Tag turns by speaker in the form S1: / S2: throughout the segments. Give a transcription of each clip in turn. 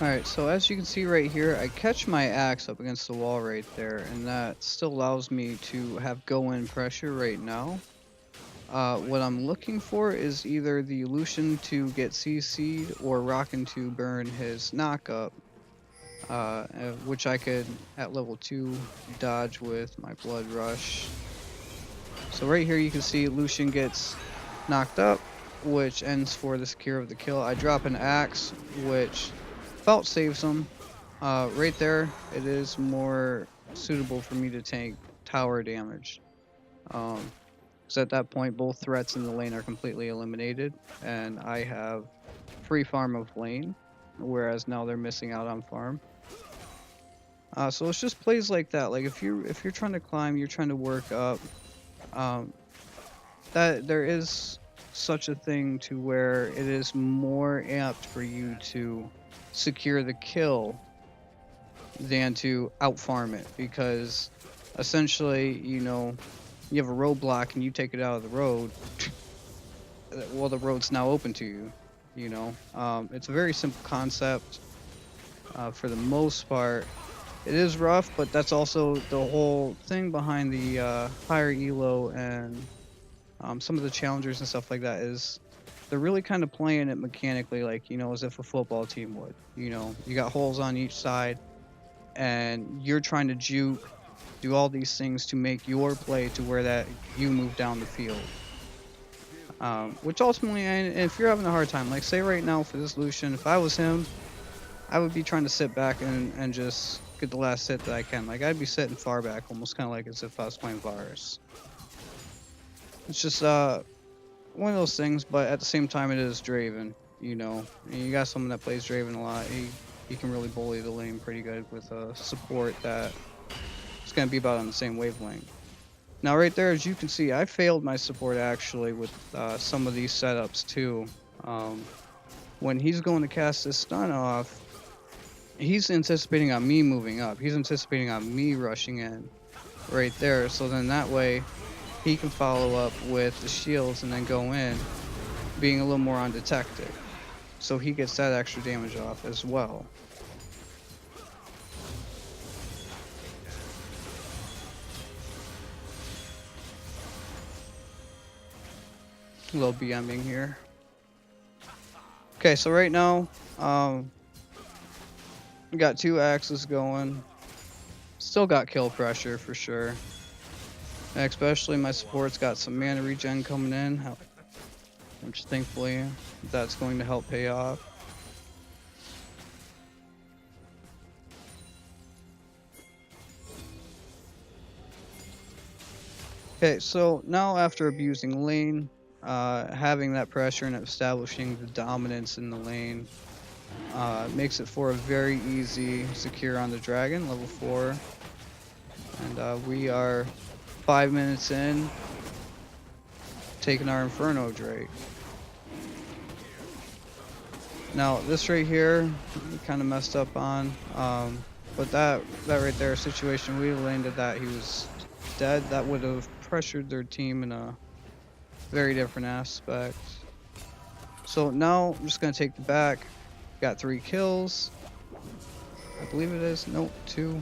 S1: Alright, so as you can see right here, I catch my axe up against the wall right there, and that still allows me to have go-in pressure right now. What I'm looking for is either the Lucian to get CC'd or Rockin to burn his knock-up, which I could, at level 2, dodge with my Blood Rush. So right here you can see Lucian gets knocked up, which ends for the secure of the kill. I drop an axe, which about saves him. Right there, it is more suitable for me to tank tower damage. Because at that point, both threats in the lane are completely eliminated, and I have free farm of lane, whereas now they're missing out on farm. So it's just plays like that. Like if you're trying to climb, you're trying to work up. Um, that there is such a thing to where it is more apt for you to secure the kill than to out farm it, because essentially, you know, you have a roadblock and you take it out of the road, well, the road's now open to you. You know, it's a very simple concept. For the most part, it is rough, but that's also the whole thing behind the higher elo and some of the challengers and stuff like that. Is they're really kind of playing it mechanically, like, you know, as if a football team would. You know, you got holes on each side, and you're trying to juke, do all these things to make your play to where that you move down the field. Which ultimately, and if you're having a hard time, like say right now for this Lucian, if I was him, I would be trying to sit back and just get the last hit that I can. Like I'd be sitting far back, almost kind of like as if I was playing Virus. It's just one of those things, but at the same time, it is Draven. You know, and you got someone that plays Draven a lot. He can really bully the lane pretty good with a support that is going to be about on the same wavelength. Now, right there, as you can see, I failed my support actually with some of these setups too. When he's going to cast this stun off, he's anticipating on me moving up. He's anticipating on me rushing in right there. So then that way, he can follow up with the shields and then go in, being a little more undetected. So he gets that extra damage off as well. A little BMing here. Okay, so right now, we got 2 axes going. Still got kill pressure for sure. And especially my support's got some mana regen coming in, which thankfully that's going to help pay off. Okay, so now after abusing lane, having that pressure and establishing the dominance in the lane makes it for a very easy secure on the dragon, level 4. And we are 5 minutes in, taking our Inferno Drake. Now this right here, we kind of messed up on, but that right there, situation we landed that he was dead, that would have pressured their team in a very different aspect. So now I'm just gonna take the back. Got 3 kills, I believe it is. Nope, 2.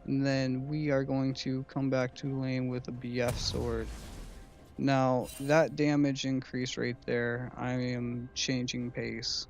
S1: And then we are going to come back to lane with a BF sword. Now that damage increase right there, I am changing pace.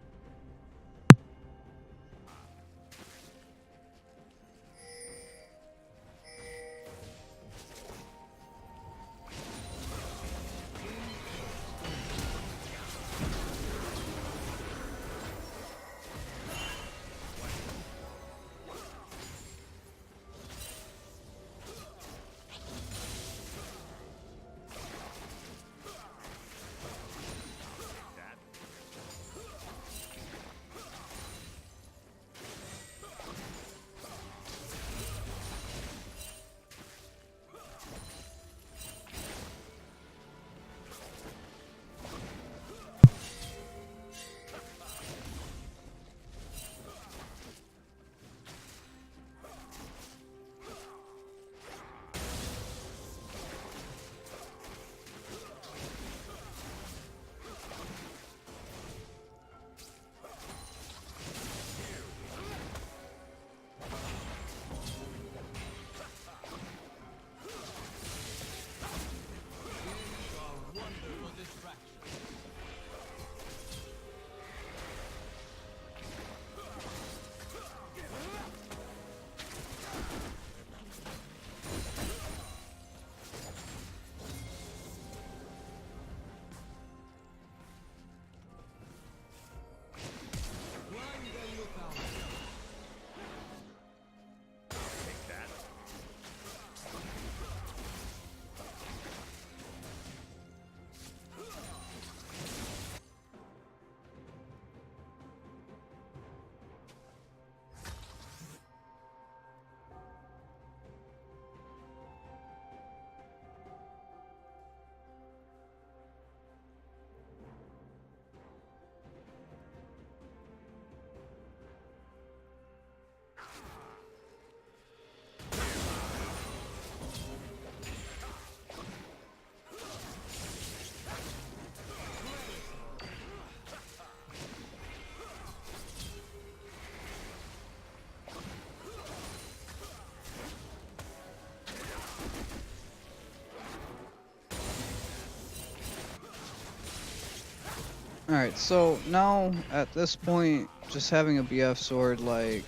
S1: Alright, so now at this point, just having a BF sword, like,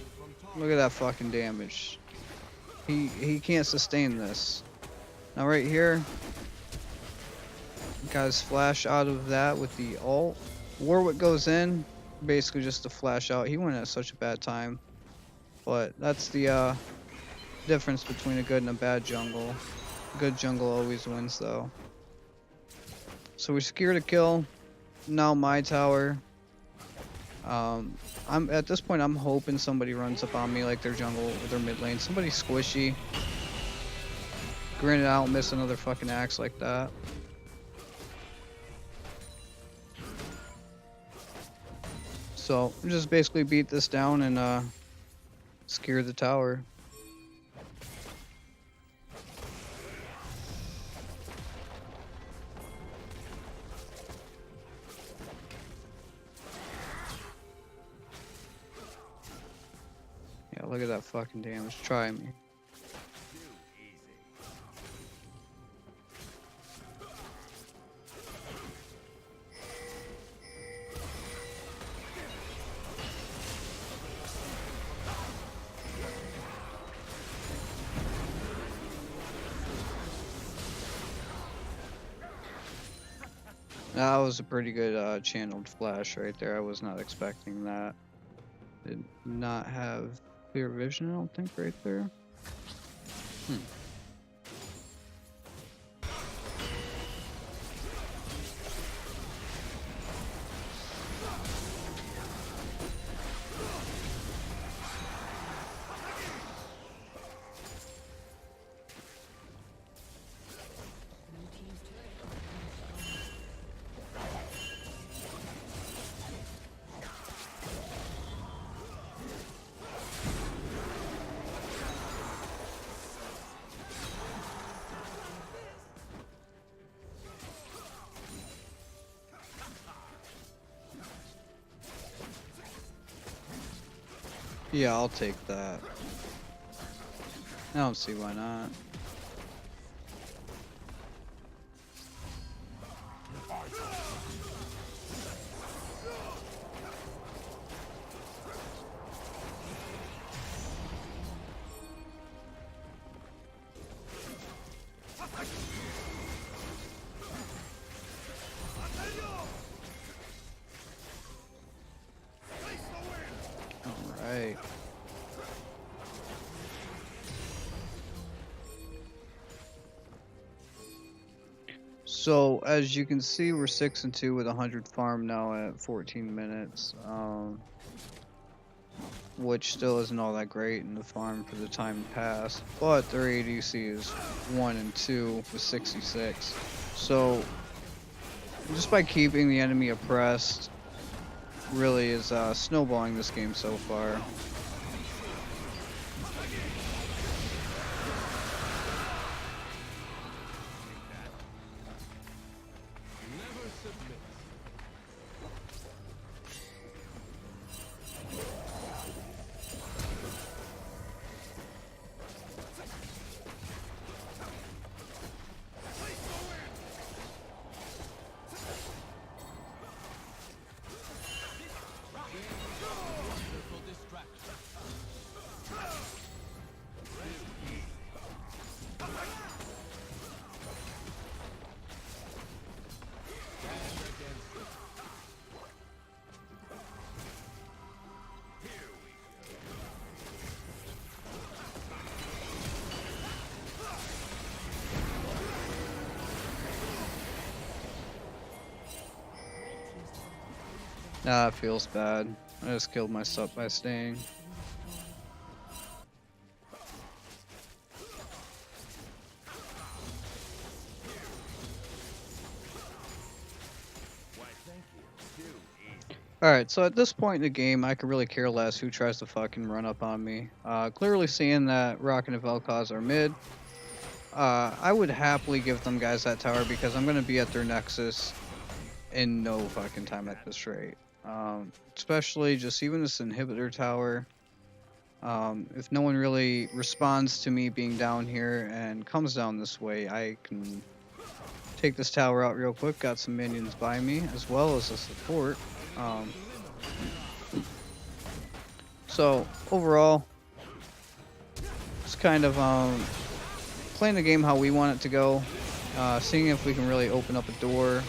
S1: look at that fucking damage. He can't sustain this. Now right here, guys flash out of that with the ult. Warwick goes in, basically just to flash out. He went at such a bad time. But that's the difference between a good and a bad jungle. A good jungle always wins though. So we secured a kill. Now my tower. I'm at this point I'm hoping somebody runs up on me like their jungle or their mid lane. Somebody squishy. Granted I don't miss another fucking axe like that. So just basically beat this down and secure the tower. Yeah, look at that fucking damage. Try me. That was a pretty good channeled flash right there. I was not expecting that. Did not have clear vision, I don't think, right there. Yeah, I'll take that. I don't see why not. Alright. So as you can see, we're 6-2 with 100 farm now at 14 minutes, which still isn't all that great in the farm for the time past. But their ADC is 1-2 with 66. So just by keeping the enemy oppressed, really is snowballing this game so far. Nah, it feels bad. I just killed myself by staying. Alright, so at this point in the game, I could really care less who tries to fucking run up on me. Clearly seeing that Rocket and Vel'Koz are mid, I would happily give them guys that tower because I'm going to be at their Nexus in no fucking time at this rate. Especially just even this inhibitor tower. If no one really responds to me being down here and comes down this way, I can take this tower out real quick. Got some minions by me as well as a support. So overall, it's kind of playing the game how we want it to go, seeing if we can really open up a door.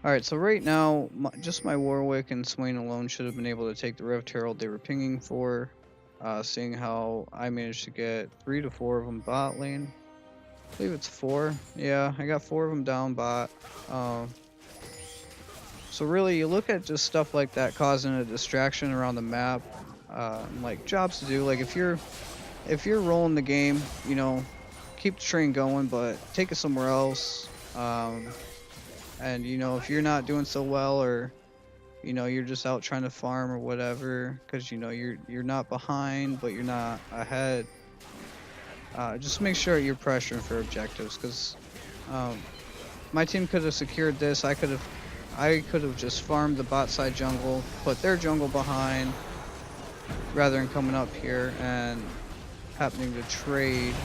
S1: Alright, so right now, just my Warwick and Swain alone should have been able to take the Rift Herald they were pinging for. Seeing how I managed to get 3 to 4 of them bot lane. I believe it's 4. Yeah, I got 4 of them down bot. So really, you look at just stuff like that causing a distraction around the map, like jobs to do. Like if you're rolling the game, you know, keep the train going, but take it somewhere else. And you know, if you're not doing so well, or you know, you're just out trying to farm or whatever, because you know you're not behind, but you're not ahead. Just make sure you're pressuring for objectives, because my team could have secured this. I could have just farmed the bot side jungle, put their jungle behind, rather than coming up here and happening to trade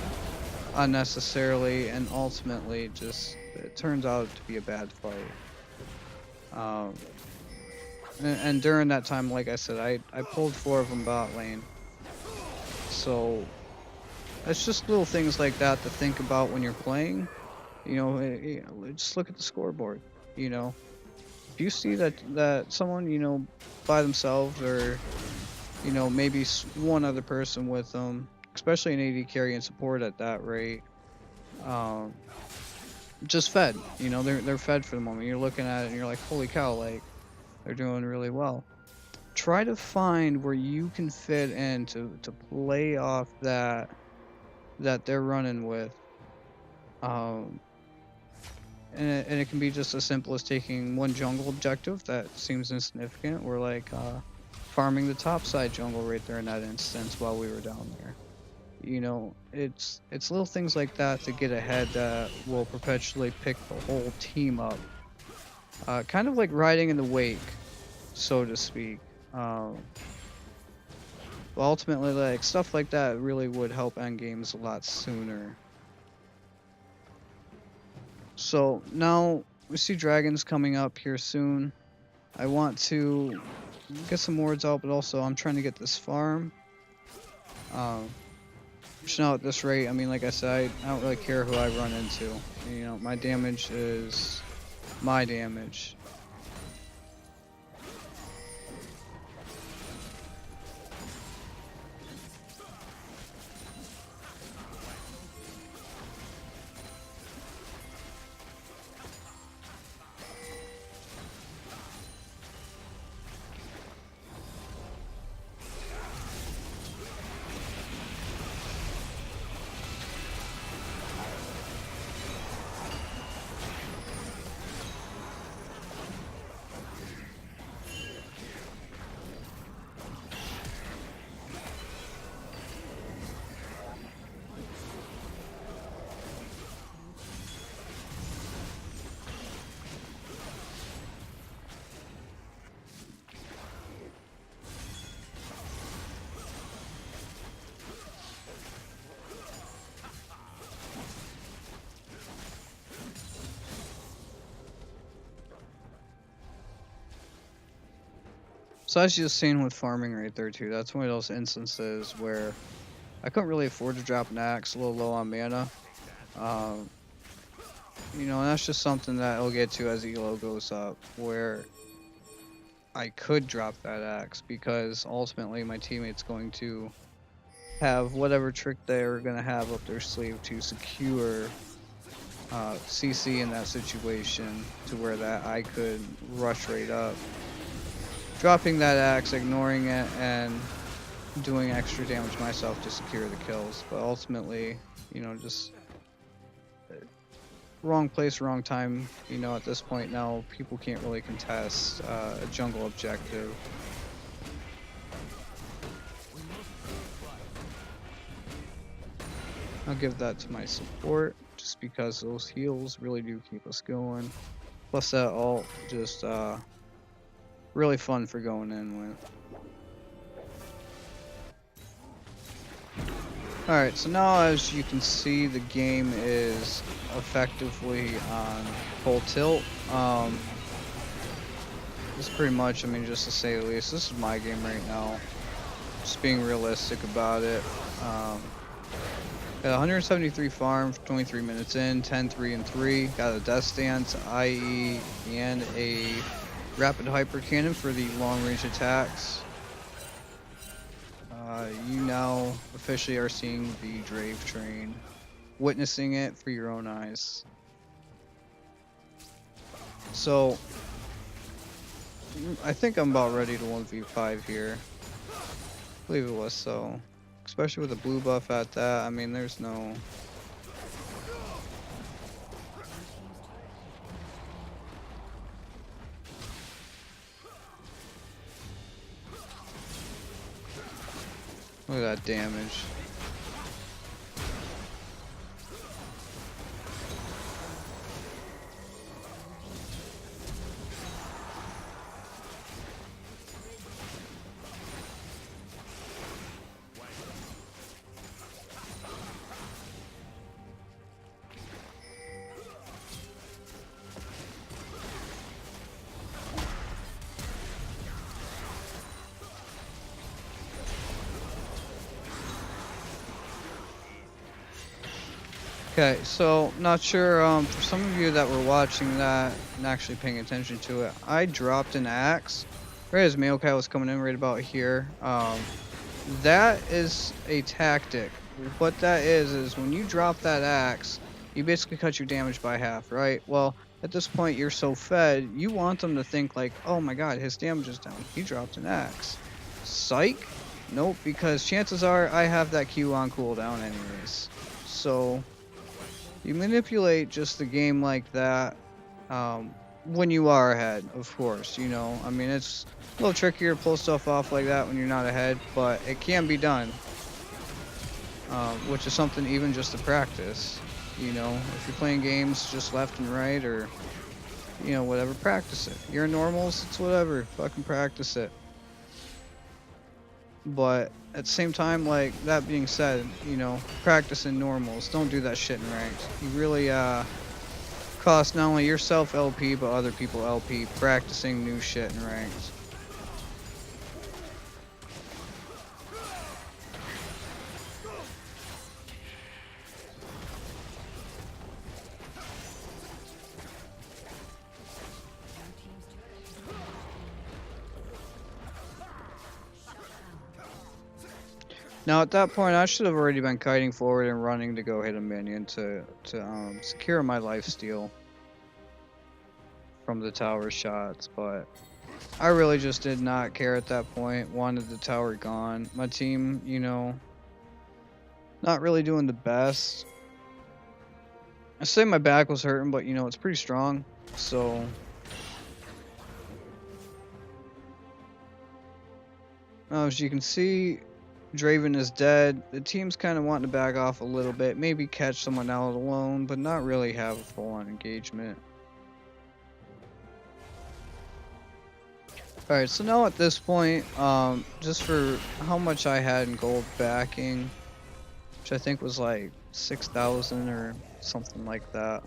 S1: unnecessarily, and ultimately just it turns out to be a bad fight. And during that time, like I said, I pulled 4 of them bot lane. So it's just little things like that to think about when you're playing. You know, just look at the scoreboard. You know, if you see that someone, you know, by themselves, or you know, maybe one other person with them, especially an AD carry and support at that rate, just fed. You know, they're fed for the moment. You're looking at it and you're like, holy cow, like they're doing really well. Try to find where you can fit in to play off that they're running with. And it can be just as simple as taking one jungle objective that seems insignificant, or like farming the top side jungle right there in that instance while we were down there. You know, it's little things like that to get ahead that will perpetually pick the whole team up. Kind of like riding in the wake, so to speak. But ultimately, like stuff like that really would help end games a lot sooner. So now we see dragons coming up here soon. I want to get some wards out, but also I'm trying to get this farm. Which now at this rate, I mean, like I said, I don't really care who I run into. You know, my damage is my damage. So as you've seen with farming right there too, that's one of those instances where I couldn't really afford to drop an axe, a little low on mana. You know, and that's just something that I'll get to as elo goes up, where I could drop that axe because ultimately my teammate's going to have whatever trick they're going to have up their sleeve to secure CC in that situation, to where that I could rush right up, dropping that axe, ignoring it, and doing extra damage myself to secure the kills. But ultimately, you know, just wrong place, wrong time. You know, at this point now, people can't really contest a jungle objective. I'll give that to my support, just because those heals really do keep us going. Plus that ult, just really fun for going in with. Alright, so now as you can see, the game is effectively on full tilt. This is pretty much, I mean, just to say the least, this is my game right now. Just being realistic about it. Got 173 farm, 23 minutes in, 10, 3, and 3. Got a death stance, IE, and a rapid hyper cannon for the long range attacks. You now officially are seeing the Drave train, witnessing it for your own eyes. So, I think I'm about ready to 1v5 here. I believe it was so. Especially with the blue buff at that, I mean, there's no... Look at that damage. Okay, so not sure, for some of you that were watching that and actually paying attention to it, I dropped an axe right as Maokai was coming in right about here. That is a tactic. What that is when you drop that axe, you basically cut your damage by half, right? Well, at this point you're so fed, you want them to think like, oh my god, his damage is down. He dropped an axe. Psych? Nope, because chances are I have that Q on cooldown anyways. So... you manipulate just the game like that when you are ahead, of course, you know. I mean, it's a little trickier to pull stuff off like that when you're not ahead, but it can be done. Which is something even just to practice, you know. If you're playing games just left and right or, you know, whatever, practice it. You're in normals, it's whatever, fucking practice it. But at the same time, like, that being said, you know, practice in normals. Don't do that shit in ranked. You really cost not only yourself LP, but other people LP practicing new shit in ranked. Now at that point, I should have already been kiting forward and running to go hit a minion to secure my lifesteal from the tower shots, but I really just did not care at that point. Wanted the tower gone. My team, you know, not really doing the best. I say my back was hurting, but you know, it's pretty strong, so... as you can see, Draven is dead. The team's kind of wanting to back off a little bit, maybe catch someone out alone, but not really have a full-on engagement. Alright, so now at this point, just for how much I had in gold backing, which I think was like 6,000 or something like that,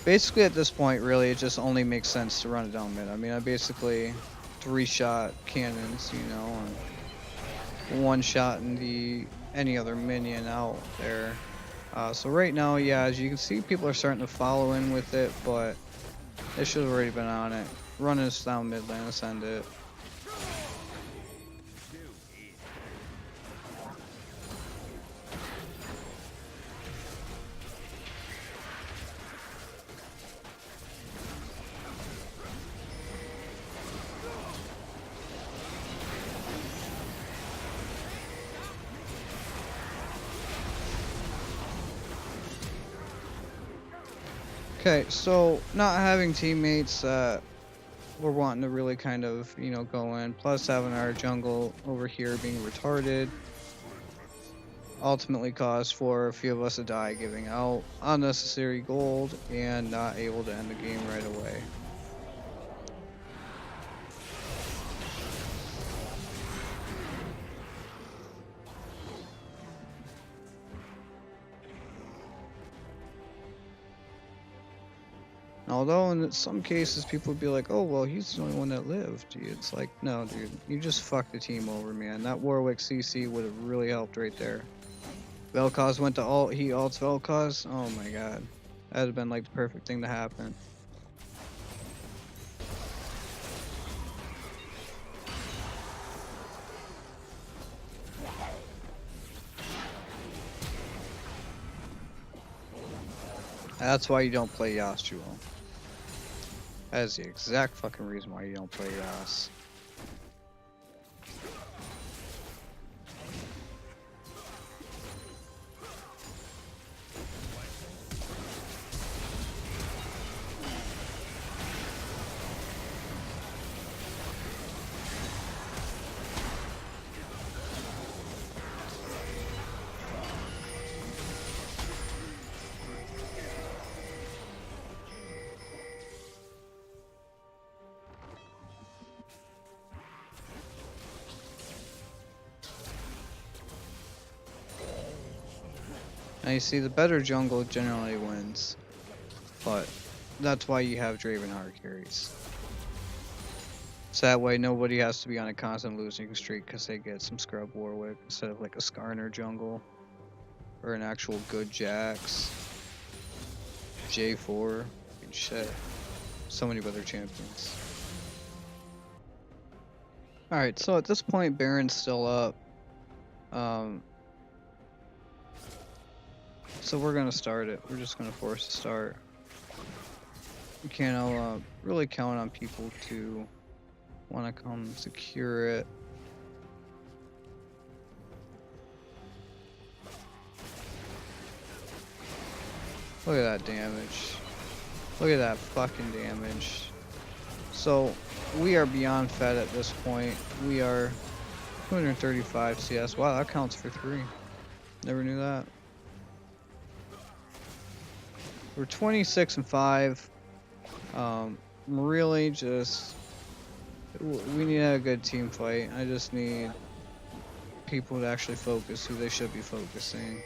S1: basically at this point, really, it just only makes sense to run it down mid. I mean, I basically... 3-shot cannons, you know, and 1-shot any other minion out there. So right now, yeah, as you can see, people are starting to follow in with it, but they should have already been on it. Run us down mid lane, send it. Okay, so not having teammates that we're wanting to really kind of, you know, go in, plus having our jungle over here being retarded, ultimately caused for a few of us to die giving out unnecessary gold and not able to end the game right away. Although in some cases people would be like, oh, well, he's the only one that lived. It's like, no, dude, you just fucked the team over, man. That Warwick CC would have really helped right there. Vel'Koz went to ult, he ults Vel'Koz. Oh my god. That would have been like the perfect thing to happen. That's why you don't play Yasuo. That is the exact fucking reason why you don't play Yas. Now you see, the better jungle generally wins, but that's why you have Draven hard carries. So that way nobody has to be on a constant losing streak because they get some scrub Warwick instead of like a Skarner jungle or an actual good Jax, J4, and shit. So many better champions. Alright, so at this point Baron's still up. So we're gonna start it. We're just gonna force a start. We can't really count on people to want to come secure it. Look at that damage. Look at that fucking damage. So we are beyond fed at this point. We are 235 CS. Wow, that counts for 3. Never knew that. We're 26 and 5. Really just, we need a good team fight. I just need people to actually focus who they should be focusing.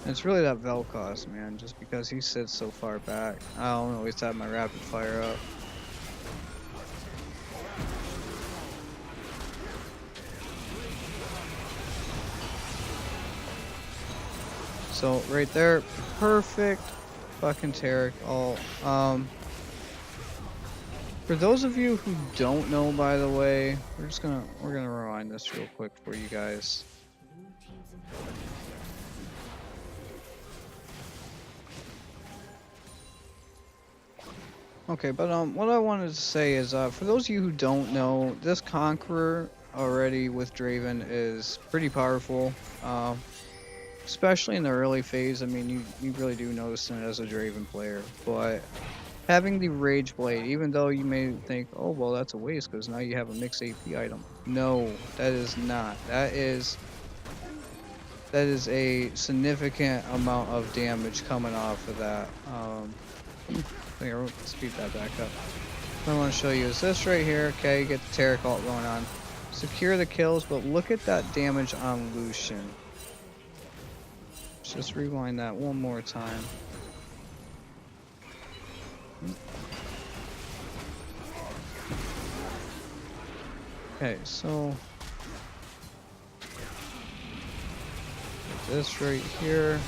S1: And it's really that Vel'Koz, man, just because he sits so far back. I don't always have my rapid fire up. So right there, perfect fucking Taric ult. For those of you who don't know, by the way, we're gonna rewind this real quick for you guys. Okay, but what I wanted to say is, for those of you who don't know, this Conqueror already with Draven is pretty powerful. Especially in the early phase. I mean, you really do notice it as a Draven player, but having the Rage Blade, even though you may think, oh well, that's a waste because now you have a mixed AP item. No, that is not. That is a significant amount of damage coming off of that. Here, let's speed that back up. What I want to show you is this right here. Okay, you get the Taric ult going on. Secure the kills, but look at that damage on Lucian. Let's just rewind that one more time. Okay, so this right here.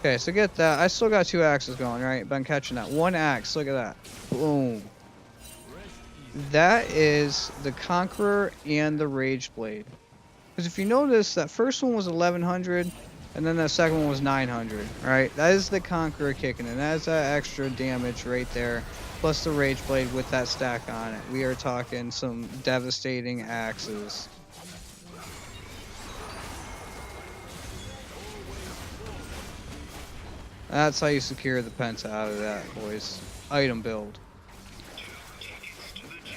S1: Okay, so get that. I still got 2 axes going, right? But I'm catching that. 1 axe, look at that. Boom. That is the Conqueror and the Rage Blade. Because if you notice, that first one was 1100, and then that second one was 900, right? That is the Conqueror kicking in. That is that extra damage right there, plus the Rage Blade with that stack on it. We are talking some devastating axes. That's how you secure the penta out of that, boys. Item build.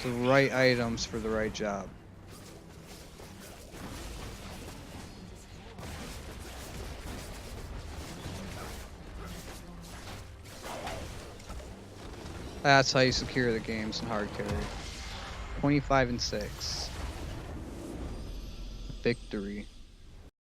S1: The right items for the right job. That's how you secure the games in hard carry. 25 and 6. victory.